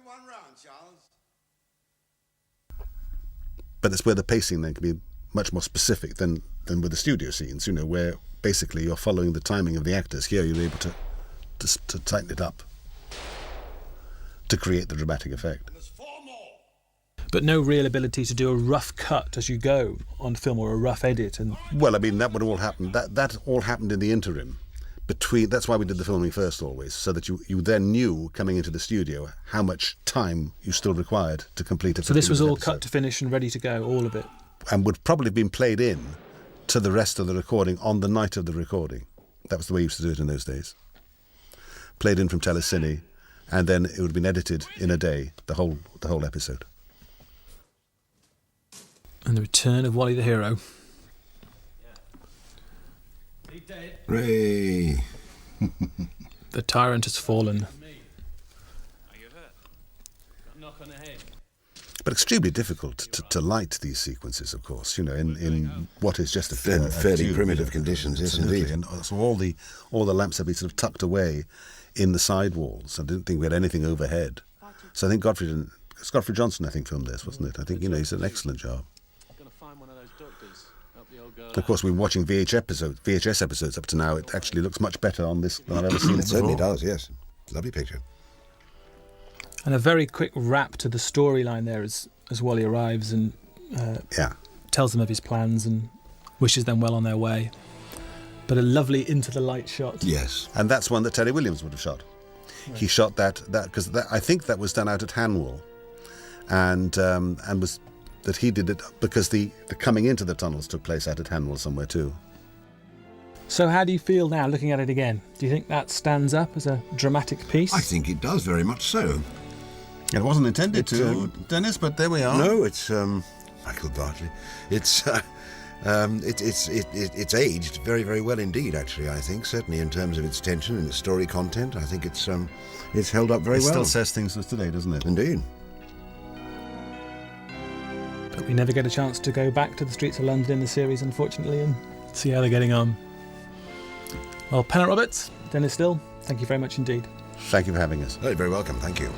one round, Charles. But it's where the pacing then can be much more specific than with the studio scenes, where basically you're following the timing of the actors. Here you're able to tighten it up to create the dramatic effect. There's 4 more. But no real ability to do a rough cut as you go on film or a rough edit. And Well, I mean, that would all happen. That all happened in the interim. That's why we did the filming first always, so that you then knew coming into the studio how much time you still required to complete a 15-minute so this was all episode. cut to finish and ready to go, all of it. And would probably have been played in to the rest of the recording on the night of the recording. That was the way you used to do it in those days. Played in from Telecine, and then it would have been edited in a day, the whole episode. And the return of Wally the Hero. Ray. The tyrant has fallen. But extremely difficult to light these sequences, of course, in what is just a Fairly tube, primitive conditions, yes, absolutely. indeed. And so all the lamps have been sort of tucked away in the side walls. I didn't think we had anything overhead. So I think Godfrey Johnson, I think, filmed this, wasn't it? I think, he's done an excellent job. Of course, we've been watching VHS episodes up to now. It actually looks much better on this than I've ever seen it It certainly before. does, yes. Lovely picture. And a very quick wrap to the storyline there as Wally arrives and tells them of his plans and wishes them well on their way. But a lovely into the light shot. Yes. And that's one that Terry Williams would have shot. Right. He shot that because I think that was done out at Hanwell, and was that he did it because the coming into the tunnels took place out at Hanwell somewhere too. So how do you feel now looking at it again? Do you think that stands up as a dramatic piece? I think it does very much so. It wasn't intended to, Dennis, but there we are. No, it's Michael Bartley. It's aged very, very well indeed. Actually, I think certainly in terms of its tension and its story content, I think it's held up very well. It still says things as today, doesn't it? Indeed. But we never get a chance to go back to the streets of London in the series, unfortunately, and see how they're getting on. Well, Pennant Roberts, Dennis Still, thank you very much indeed. Thank you for having us. Oh, you're very welcome. Thank you.